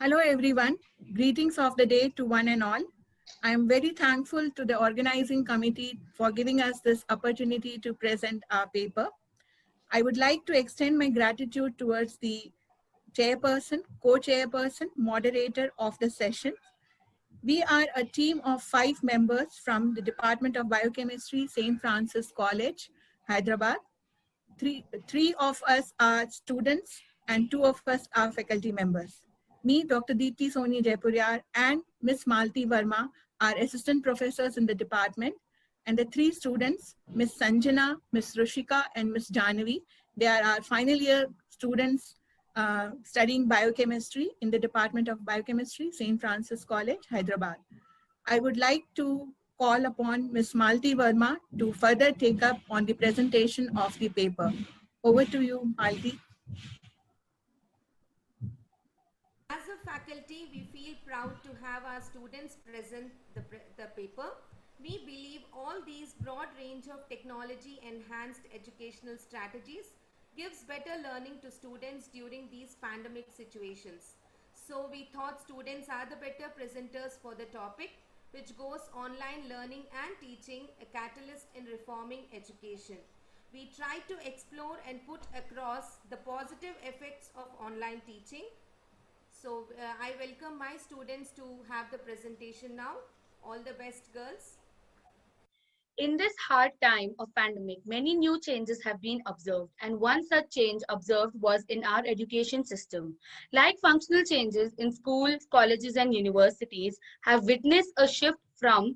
Hello everyone, greetings of the day to one and all. I am very thankful to the organizing committee for giving us this opportunity to present our paper. I would like to extend my gratitude towards the chairperson, co-chairperson, moderator of the session. We are a team of 5 members from the Department of Biochemistry, St. Francis College, Hyderabad. Three of us are students and 2 of us are faculty members. Me, Dr. Deepti Soni Jaipuriar and Ms. Malti Verma are assistant professors in the department, and the 3 students, Ms. Sanjana, Ms. Rushika and Ms. Janavi, they are our final year students studying biochemistry in the Department of Biochemistry, St. Francis College, Hyderabad. I would like to call upon Ms. Malti Verma to further take up on the presentation of the paper. Over to you, Malti. As a faculty, we feel proud to have our students present the paper. We believe all these broad range of technology enhanced educational strategies gives better learning to students during these pandemic situations. So we thought students are the better presenters for the topic, which goes online learning and teaching, a catalyst in reforming education. We try to explore and put across the positive effects of online teaching. So I welcome my students to have the presentation now. All the best, girls. In this hard time of pandemic, many new changes have been observed, and one such change observed was in our education system. Like functional changes in schools, colleges, and universities have witnessed a shift from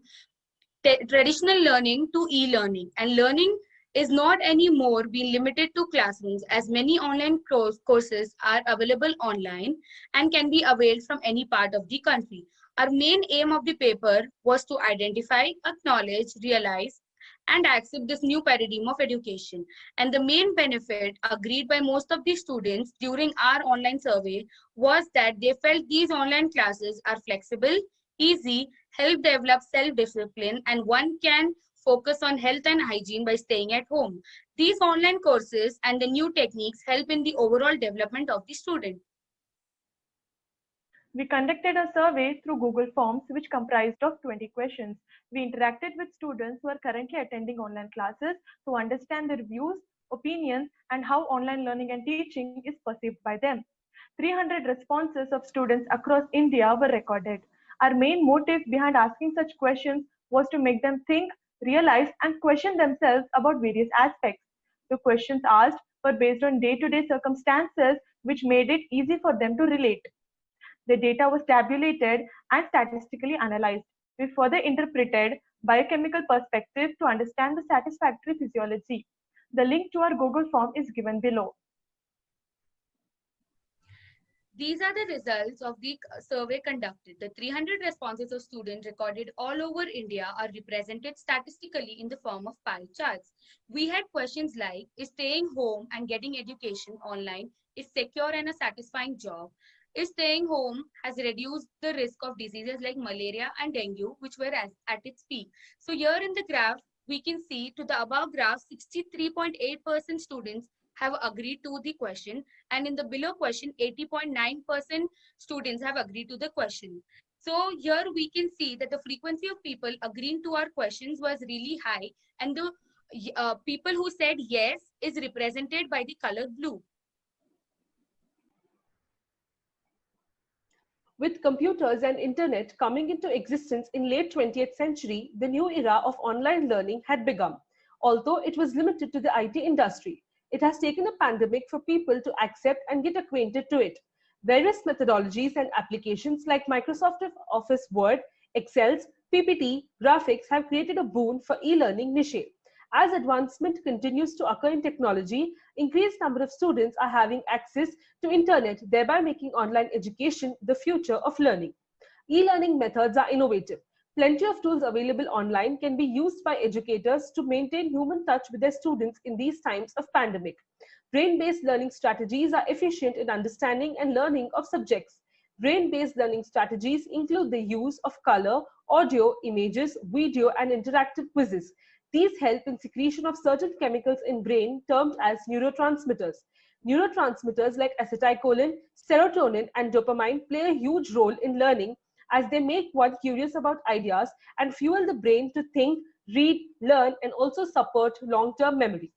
traditional learning to e-learning, and learning is not anymore being limited to classrooms, as many online courses are available online and can be availed from any part of the country. Our main aim of the paper was to identify, acknowledge, realize, and accept this new paradigm of education. And the main benefit agreed by most of the students during our online survey was that they felt these online classes are flexible, easy, help develop self-discipline, and one can focus on health and hygiene by staying at home. These online courses and the new techniques help in the overall development of the student. We conducted a survey through Google Forms, which comprised of 20 questions. We interacted with students who are currently attending online classes to understand their views, opinions, and how online learning and teaching is perceived by them. 300 responses of students across India were recorded. Our main motive behind asking such questions was to make them think, realize, and question themselves about various aspects. The questions asked were based on day-to-day circumstances, which made it easy for them to relate. The data was tabulated and statistically analyzed. We further interpreted biochemical perspective to understand the satisfactory physiology. The link to our Google form is given below. These are the results of the survey conducted. The 300 responses of students recorded all over India are represented statistically in the form of pie charts. We had questions like, is staying home and getting education online is secure and a satisfying job? Is staying home has reduced the risk of diseases like malaria and dengue, which were at its peak. So here in the graph, we can see to the above graph, 63.8% students have agreed to the question, and in the below question, 80.9% students have agreed to the question. So here we can see that the frequency of people agreeing to our questions was really high, and the people who said yes is represented by the color blue. With computers and internet coming into existence in late 20th century, the new era of online learning had begun. Although it was limited to the IT industry, it has taken a pandemic for people to accept and get acquainted to it. Various methodologies and applications like Microsoft Office Word, Excel's, PPT, graphics have created a boon for e-learning niche. As advancement continues to occur in technology, increased number of students are having access to internet, thereby making online education the future of learning. E-learning methods are innovative. Plenty of tools available online can be used by educators to maintain human touch with their students in these times of pandemic. Brain-based learning strategies are efficient in understanding and learning of subjects. Brain-based learning strategies include the use of color, audio, images, video, and interactive quizzes. These help in secretion of certain chemicals in brain termed as neurotransmitters. Neurotransmitters like acetylcholine, serotonin, and dopamine play a huge role in learning as they make one curious about ideas and fuel the brain to think, read, learn, and also support long-term memory.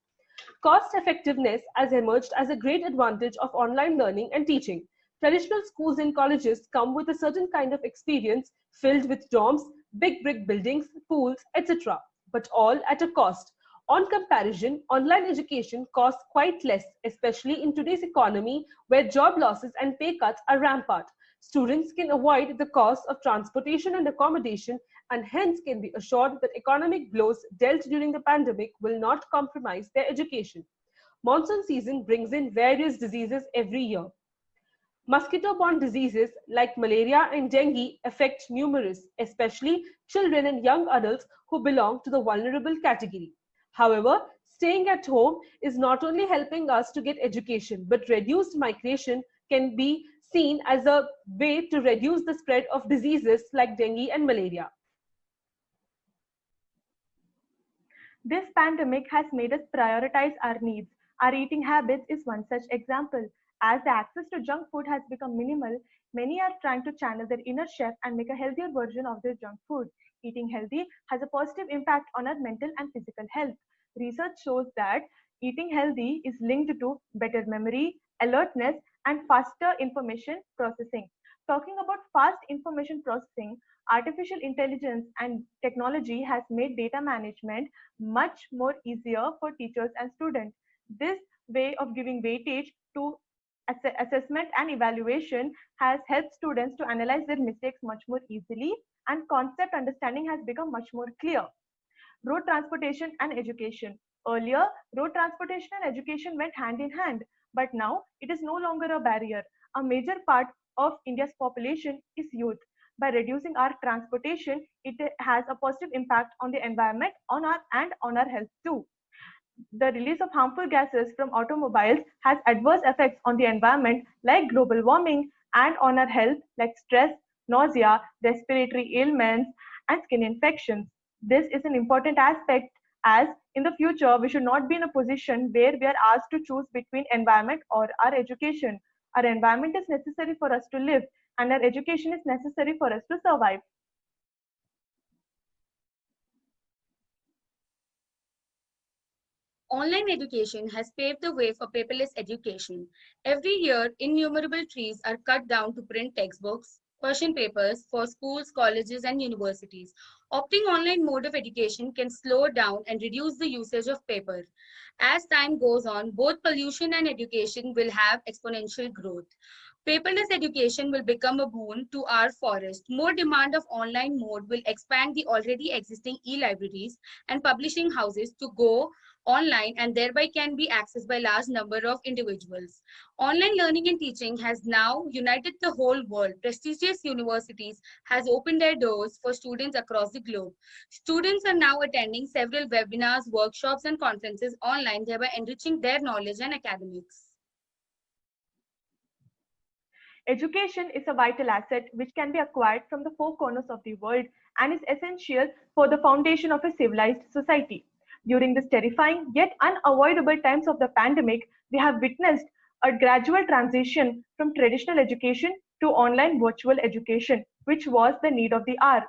Cost effectiveness has emerged as a great advantage of online learning and teaching. Traditional schools and colleges come with a certain kind of experience filled with dorms, big brick buildings, pools, etc., but all at a cost. On comparison, online education costs quite less, especially in today's economy where job losses and pay cuts are rampant. Students can avoid the cost of transportation and accommodation and hence can be assured that economic blows dealt during the pandemic will not compromise their education. Monsoon season brings in various diseases every year. Mosquito-borne diseases like malaria and dengue affect numerous, especially children and young adults who belong to the vulnerable category. However, staying at home is not only helping us to get education, but reduced migration can be seen as a way to reduce the spread of diseases like dengue and malaria. This pandemic has made us prioritize our needs. Our eating habits is one such example. As the access to junk food has become minimal, many are trying to channel their inner chef and make a healthier version of their junk food. Eating healthy has a positive impact on our mental and physical health. Research shows that eating healthy is linked to better memory, alertness, and faster information processing. Talking about fast information processing, artificial intelligence and technology has made data management much more easier for teachers and students. This way of giving weightage to assessment and evaluation has helped students to analyze their mistakes much more easily, and concept understanding has become much more clear. Road transportation and education. Earlier, road transportation and education went hand in hand, but now it is no longer a barrier. A major part of India's population is youth. By reducing our transportation, it has a positive impact on the environment on our health too. The release of harmful gases from automobiles has adverse effects on the environment like global warming and on our health like stress, nausea, respiratory ailments, and skin infections. This is an important aspect as in the future we should not be in a position where we are asked to choose between environment or our education. Our environment is necessary for us to live and our education is necessary for us to survive. Online education has paved the way for paperless education. Every year, innumerable trees are cut down to print textbooks, question papers for schools, colleges, and universities. Opting online mode of education can slow down and reduce the usage of paper. As time goes on, both pollution and education will have exponential growth. Paperless education will become a boon to our forest. More demand of online mode will expand the already existing e-libraries and publishing houses to go online and thereby can be accessed by large number of individuals. Online learning and teaching has now united the whole world. Prestigious universities has opened their doors for students across the globe. Students are now attending several webinars, workshops, and conferences online, thereby enriching their knowledge and academics. Education is a vital asset which can be acquired from the four corners of the world and is essential for the foundation of a civilized society. During this terrifying yet unavoidable times of the pandemic, we have witnessed a gradual transition from traditional education to online virtual education, which was the need of the hour.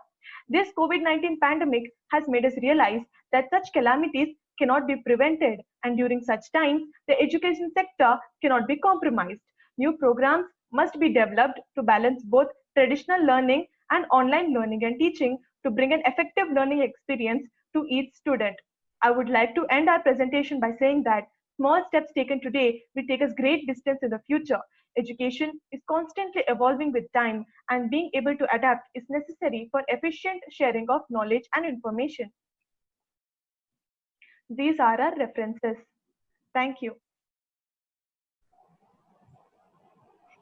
This COVID-19 pandemic has made us realize that such calamities cannot be prevented, and during such times, the education sector cannot be compromised. New programs must be developed to balance both traditional learning and online learning and teaching to bring an effective learning experience to each student. I would like to end our presentation by saying that small steps taken today will take us great distance in the future. Education is constantly evolving with time, and being able to adapt is necessary for efficient sharing of knowledge and information. These are our references. Thank you.